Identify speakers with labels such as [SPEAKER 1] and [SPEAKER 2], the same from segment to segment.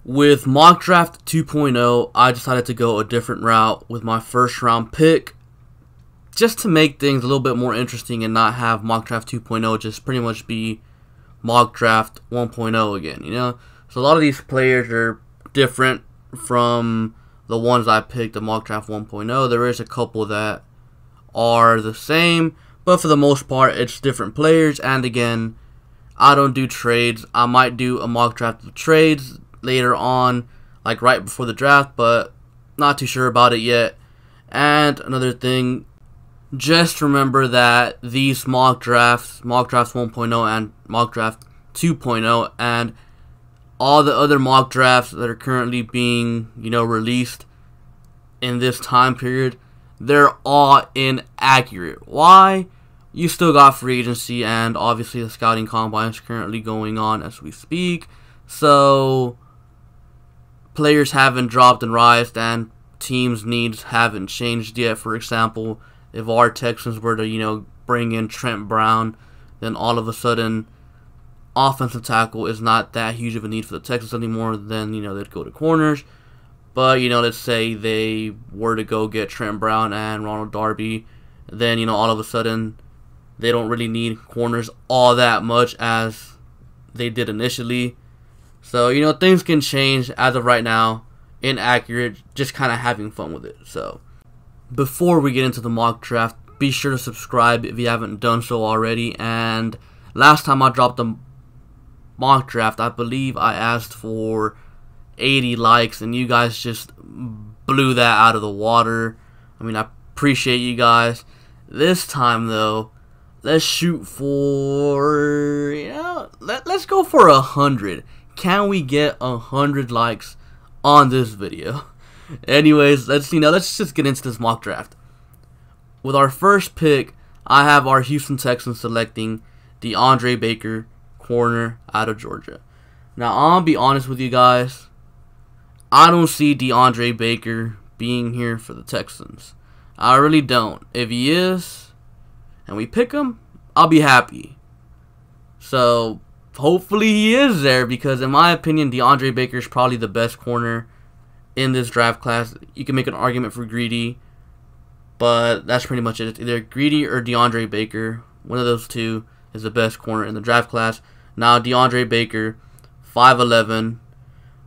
[SPEAKER 1] With Mock Draft 2.0, I decided to go a different route with my first round pick, just to make things a little bit more interesting and not have Mock Draft 2.0 just pretty much be Mock Draft 1.0 again, So a lot of these players are different from the ones I picked in Mock Draft 1.0. There is a couple that are the same, but for the most part, it's different players. And again, I don't do trades. I might do a mock draft of trades later on, like right before the draft, but not too sure about it yet. And another thing, just remember that these mock drafts 1.0 and mock draft 2.0 and all the other mock drafts that are currently being, released in this time period, they're all inaccurate. Why? You still got free agency, and obviously the scouting combine is currently going on as we speak. So players haven't dropped and rised, and teams' needs haven't changed yet. For example, if our Texans were to, bring in Trent Brown, then all of a sudden offensive tackle is not that huge of a need for the Texans anymore. Then, they'd go to corners. But, let's say they were to go get Trent Brown and Ronald Darby, then, all of a sudden they don't really need corners all that much as they did initially. So, things can change. As of right now, inaccurate, just kind of having fun with it. So, before we get into the mock draft, be sure to subscribe if you haven't done so already. And last time I dropped the mock draft, I believe I asked for 80 likes, and you guys just blew that out of the water. I mean, I appreciate you guys. This time, though, let's shoot for, let's go for 100. Can we get 100 likes on this video? Anyways, let's just get into this mock draft. With our first pick, I have our Houston Texans selecting DeAndre Baker, corner out of Georgia. Now, I'll be honest with you guys. I don't see DeAndre Baker being here for the Texans. I really don't. If he is, and we pick him, I'll be happy. So, hopefully he is there, because in my opinion, DeAndre Baker is probably the best corner in this draft class. You can make an argument for Greedy, but that's pretty much it. It's either Greedy or DeAndre Baker. One of those two is the best corner in the draft class. Now, DeAndre Baker, 5'11",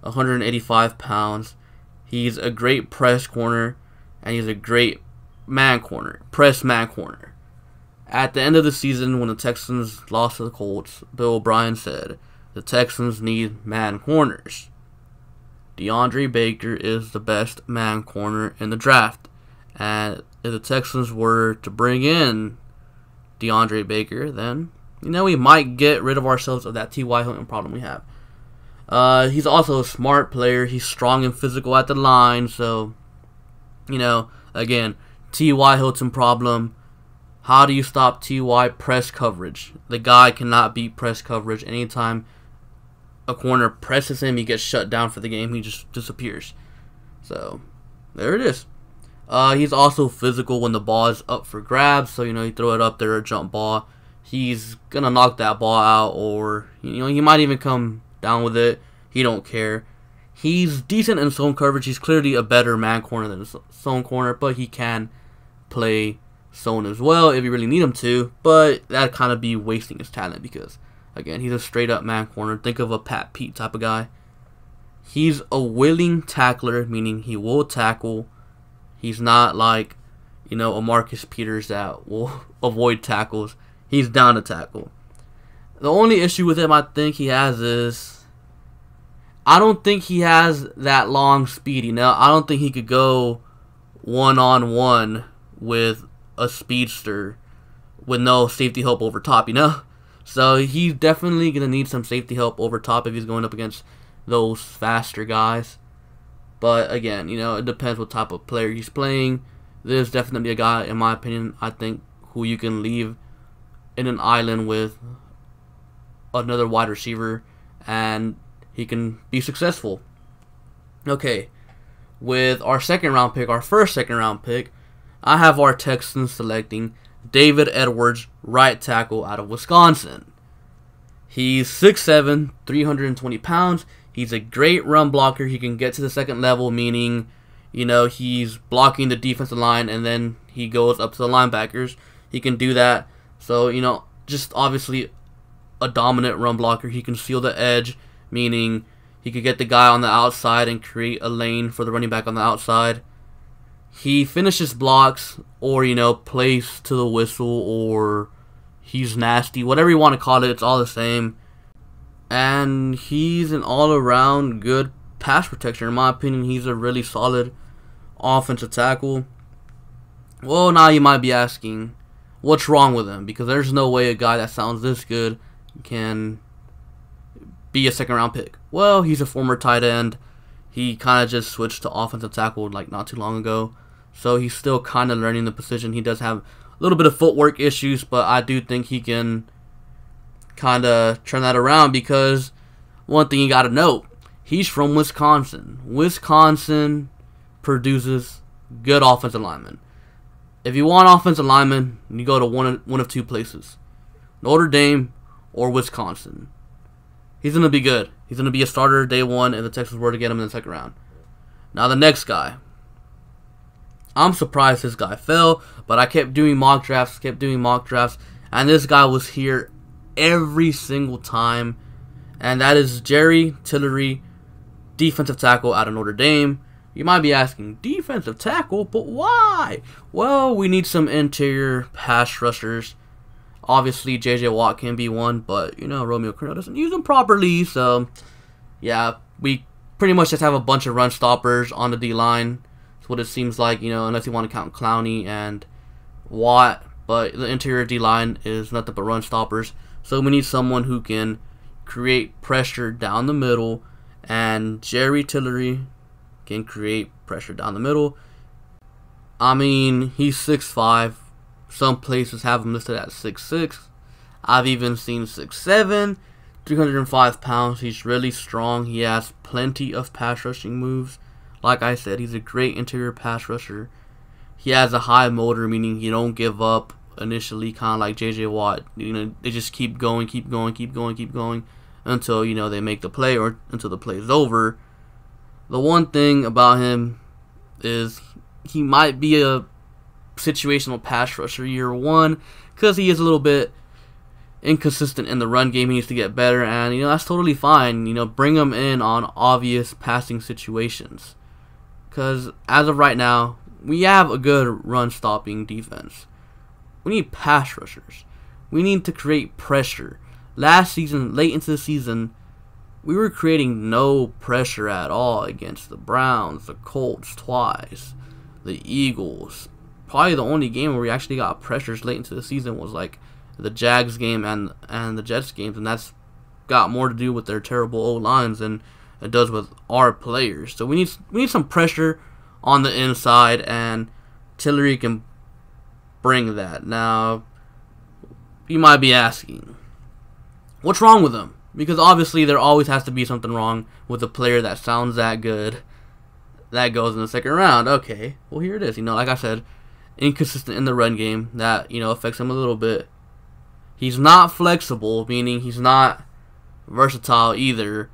[SPEAKER 1] 185 pounds. He's a great press corner, and he's a great man corner, press man corner. At the end of the season, when the Texans lost to the Colts, Bill O'Brien said, the Texans need man corners. DeAndre Baker is the best man corner in the draft. And if the Texans were to bring in DeAndre Baker, then, we might get rid of ourselves of that T.Y. Hilton problem we have. He's also a smart player. He's strong and physical at the line. So, again, T.Y. Hilton problem. How do you stop T.Y.? Press coverage. The guy cannot beat press coverage. Anytime a corner presses him, he gets shut down for the game. He just disappears. So, there it is. He's also physical when the ball is up for grabs. So, you throw it up there, a jump ball. He's going to knock that ball out, or, he might even come down with it. He don't care. He's decent in zone coverage. He's clearly a better man corner than a zone corner, but he can play zone as well if you really need him to. But that'd kind of be wasting his talent, because, again, he's a straight up man corner. Think of a Pat Pete type of guy. He's a willing tackler, meaning he will tackle. He's not like, a Marcus Peters that will avoid tackles. He's down to tackle. The only issue with him I think he has is, I don't think he has that long speed. I don't think he could go one-on-one with a speedster with no safety help over top, So he's definitely going to need some safety help over top if he's going up against those faster guys. But again, it depends what type of player he's playing. There's definitely a guy, in my opinion, I think, who you can leave in an island with another wide receiver, and he can be successful. Okay, with our first second round pick, I have our Texans selecting David Edwards, right tackle out of Wisconsin. He's 6'7", 320 pounds. He's a great run blocker. He can get to the second level, meaning, he's blocking the defensive line and then he goes up to the linebackers. He can do that. So, just obviously a dominant run blocker. He can seal the edge, meaning he could get the guy on the outside and create a lane for the running back on the outside. He finishes blocks or, plays to the whistle, or he's nasty. Whatever you want to call it, it's all the same. And he's an all-around good pass protector. In my opinion, he's a really solid offensive tackle. Well, now you might be asking, what's wrong with him? Because there's no way a guy that sounds this good can be a second-round pick. Well, he's a former tight end. He kind of just switched to offensive tackle like not too long ago. So he's still kind of learning the position. He does have a little bit of footwork issues, but I do think he can kind of turn that around, because one thing you got to note, he's from Wisconsin. Wisconsin produces good offensive linemen. If you want offensive linemen, you go to one of two places, Notre Dame or Wisconsin. He's going to be good. He's going to be a starter day one if the Texans were to get him in the second round. Now the next guy. I'm surprised this guy fell, but I kept doing mock drafts, and this guy was here every single time, and that is Jerry Tillery, defensive tackle out of Notre Dame. You might be asking, defensive tackle, but why? Well, we need some interior pass rushers. Obviously, J.J. Watt can be one, but, Romeo Crennel doesn't use them properly, so, yeah, we pretty much just have a bunch of run stoppers on the D-line. That's what it seems like, unless you want to count Clowney and Watt, but the interior D-line is nothing but run stoppers. So we need someone who can create pressure down the middle, and Jerry Tillery can create pressure down the middle. I mean, he's 6'5". Some places have him listed at 6'6". I've even seen 6'7", 305 pounds. He's really strong. He has plenty of pass rushing moves. Like I said, he's a great interior pass rusher. He has a high motor, meaning you don't give up initially, kind of like J.J. Watt. They just keep going until, they make the play or until the play is over. The one thing about him is he might be a situational pass rusher year one, because he is a little bit inconsistent in the run game. He needs to get better, and that's totally fine. Bring him in on obvious passing situations, because as of right now, we have a good run stopping defense. We need pass rushers. We need to create pressure. Last season, late into the season, we were creating no pressure at all against the Browns, the Colts twice, the Eagles. Probably the only game where we actually got pressures late into the season was like the Jags game and the Jets games, and that's got more to do with their terrible O-lines than it does with our players. So we need some pressure on the inside, and Tillery can bring that. Now, you might be asking, what's wrong with him? Because obviously there always has to be something wrong with a player that sounds that good that goes in the second round. Okay, well, here it is. Like I said, inconsistent in the run game. That, affects him a little bit. He's not flexible, meaning he's not versatile either.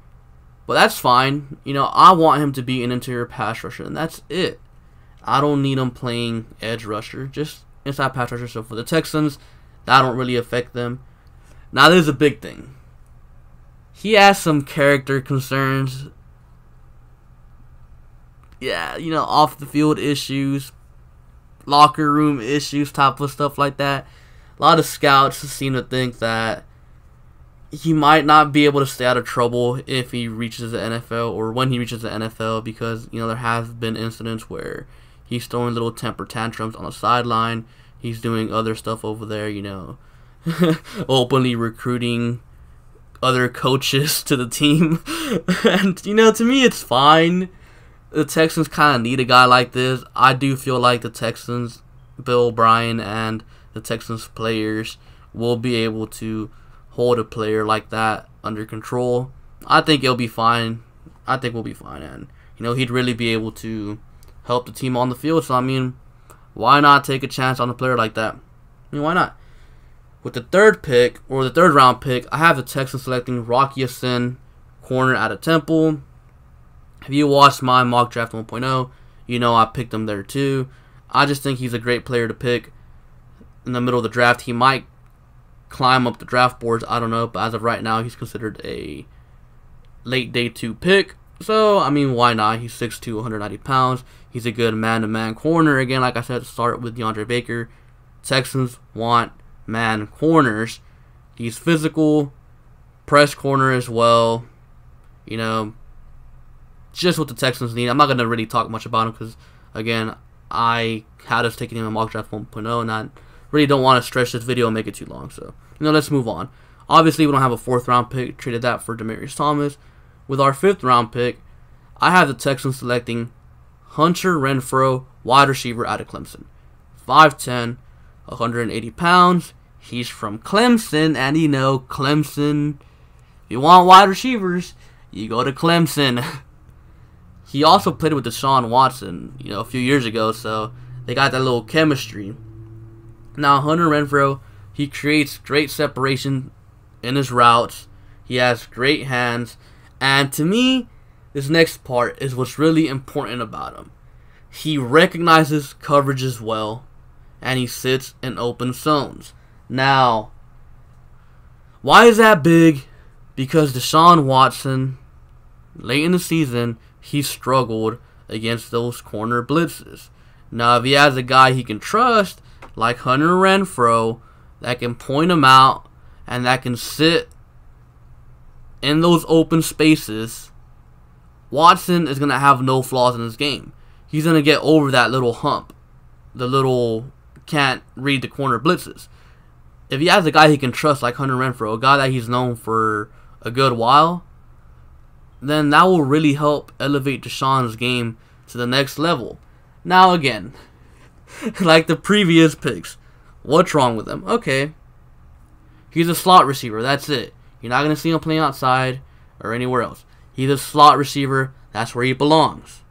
[SPEAKER 1] But that's fine. I want him to be an interior pass rusher, and that's it. I don't need him playing edge rusher, just inside pass rusher. So for the Texans, that don't really affect them. Now, there's a big thing. He has some character concerns. Yeah, off the field issues, locker room issues, type of stuff like that. A lot of scouts seem to think that he might not be able to stay out of trouble if he reaches the NFL, or when he reaches the NFL, because, there have been incidents where he's throwing little temper tantrums on the sideline. He's doing other stuff over there, openly recruiting other coaches to the team. And, to me, it's fine. The Texans kind of need a guy like this. I do feel like the Texans, Bill O'Brien, and the Texans players will be able to hold a player like that under control. I think it'll be fine. I think we'll be fine. And, he'd really be able to help the team on the field. So, why not take a chance on a player like that? Why not? With the third pick, or the third round pick, I have the Texans selecting Rocky Sin, corner out of Temple. If you watched my mock draft 1.0, you know I picked him there too. I just think he's a great player to pick in the middle of the draft. He might climb up the draft boards, I don't know, but as of right now, he's considered a late day 2 pick. So, I mean, why not? He's 6'2", 190 pounds. He's a good man-to-man corner. Again, like I said, start with DeAndre Baker. Texans want man corners. He's physical, press corner as well. You know, just what the Texans need. I'm not going to really talk much about him because, again, I had us taking him in mock draft 1.0, and I really don't want to stretch this video and make it too long. So, let's move on. Obviously, we don't have a 4th round pick. Traded that for Demaryius Thomas. With our 5th round pick, I have the Texans selecting Hunter Renfrow, wide receiver out of Clemson. 5'10", 180 pounds. He's from Clemson, and Clemson, if you want wide receivers, you go to Clemson. He also played with Deshaun Watson, a few years ago, so they got that little chemistry. Now, Hunter Renfrow, he creates great separation in his routes. He has great hands. And to me, this next part is what's really important about him. He recognizes coverages well, and he sits in open zones. Now, why is that big? Because Deshaun Watson, late in the season, he struggled against those corner blitzes. Now, if he has a guy he can trust, like Hunter Renfrow, that can point him out, and that can sit in those open spaces, Watson is going to have no flaws in his game. He's going to get over that little hump. The little can't read the corner blitzes. If he has a guy he can trust like Hunter Renfrow, a guy that he's known for a good while, then that will really help elevate Deshaun's game to the next level. Now again, like the previous picks, what's wrong with him? Okay, he's a slot receiver, that's it. You're not going to see him playing outside or anywhere else. He's a slot receiver. That's where he belongs.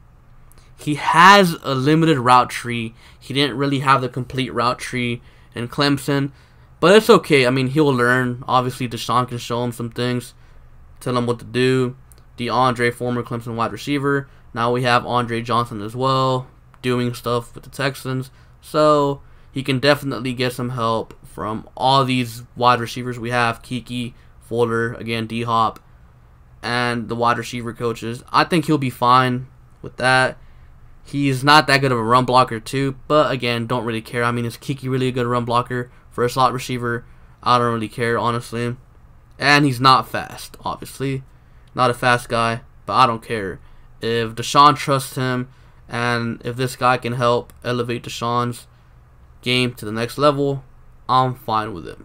[SPEAKER 1] He has a limited route tree. He didn't really have the complete route tree in Clemson. But it's okay. I mean, he'll learn. Obviously, Deshaun can show him some things. Tell him what to do. DeAndre, former Clemson wide receiver. Now we have Andre Johnson as well, doing stuff with the Texans. So he can definitely get some help from all these wide receivers we have. Kiki, Fuller, again, D-Hop, and the wide receiver coaches. I think he'll be fine with that. He's not that good of a run blocker too, but again, don't really care. I mean, is Kiki really a good run blocker for a slot receiver? I don't really care, honestly. And he's not fast, obviously. Not a fast guy, but I don't care. If Deshaun trusts him, and if this guy can help elevate Deshaun's game to the next level, I'm fine with it.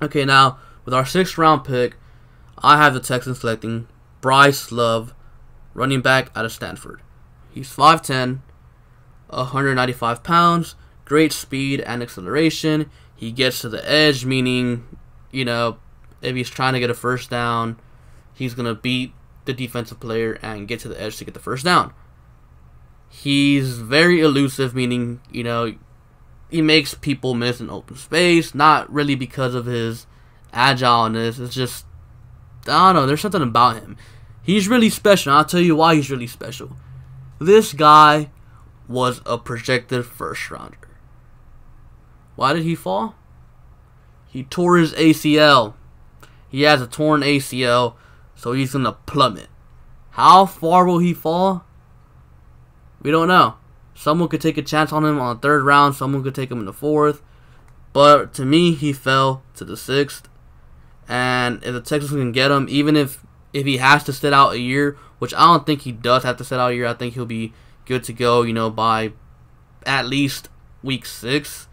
[SPEAKER 1] Okay, now, with our 6th round pick, I have the Texans selecting Bryce Love, running back out of Stanford. He's 5'10", 195 pounds, great speed and acceleration. He gets to the edge, meaning, if he's trying to get a first down, he's going to beat the defensive player and get to the edge to get the first down. He's very elusive, meaning, he makes people miss in open space, not really because of his agileness. It's just, I don't know, there's something about him. He's really special, and I'll tell you why he's really special. This guy was a projected first rounder. Why did he fall? He tore his ACL. He has a torn ACL, so he's going to plummet. How far will he fall? We don't know. Someone could take a chance on him on the 3rd round. Someone could take him in the 4th. But to me, he fell to the 6th. And if the Texans can get him, even if he has to sit out a year, which I don't think he does have to sit out a year. I think he'll be good to go, by at least week 6.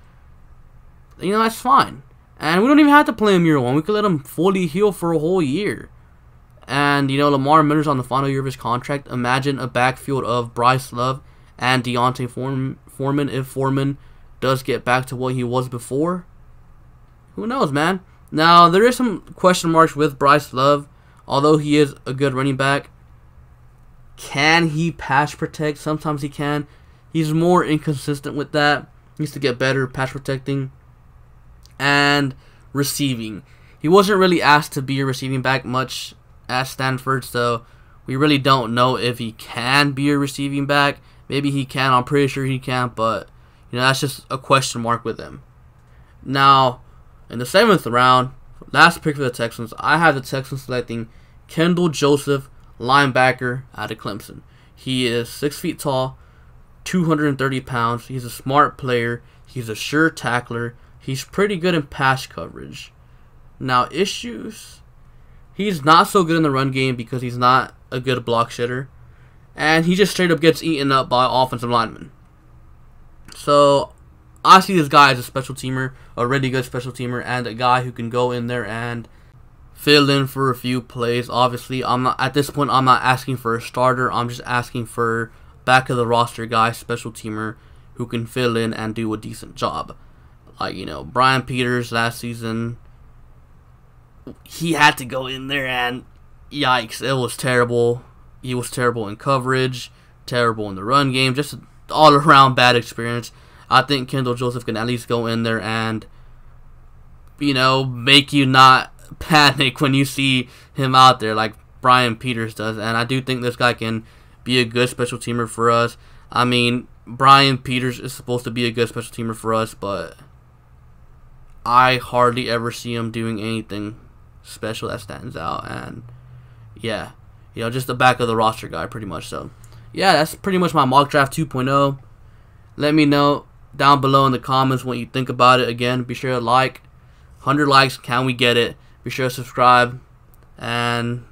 [SPEAKER 1] That's fine. And we don't even have to play him year 1. We could let him fully heal for a whole year. And, Lamar Miller's on the final year of his contract. Imagine a backfield of Bryce Love and Deontay Foreman if Foreman does get back to what he was before. Who knows, man? Now, there is some question marks with Bryce Love. Although he is a good running back, can he pass protect? Sometimes he can. He's more inconsistent with that. He needs to get better pass protecting and receiving. He wasn't really asked to be a receiving back much at Stanford, so we really don't know if he can be a receiving back. Maybe he can. I'm pretty sure he can, but that's just a question mark with him. Now, in the 7th round, last pick for the Texans, I have the Texans selecting Kendall Joseph, linebacker out of Clemson. He is 6 feet tall, 230 pounds. He's a smart player. He's a sure tackler. He's pretty good in pass coverage. Now, issues, he's not so good in the run game because he's not a good block shitter. And he just straight up gets eaten up by offensive linemen. So, I see this guy as a special teamer, a really good special teamer, and a guy who can go in there and fill in for a few plays. Obviously, at this point, I'm not asking for a starter. I'm just asking for back of the roster guy, special teamer, who can fill in and do a decent job. Like, Brian Peters last season, he had to go in there and, yikes, it was terrible. He was terrible in coverage, terrible in the run game, just an all-around bad experience. I think Kendall Joseph can at least go in there and, make you not panic when you see him out there like Brian Peters does. And I do think this guy can be a good special teamer for us. I mean, Brian Peters is supposed to be a good special teamer for us, but I hardly ever see him doing anything special that stands out. And, yeah, just the back of the roster guy pretty much. So, yeah, that's pretty much my mock draft 2.0. Let me know down below in the comments what you think about it. Again, be sure to like. 100 likes, can we get it? Be sure to subscribe. And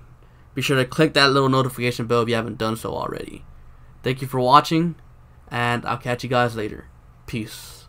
[SPEAKER 1] be sure to click that little notification bell if you haven't done so already. Thank you for watching. And I'll catch you guys later. Peace.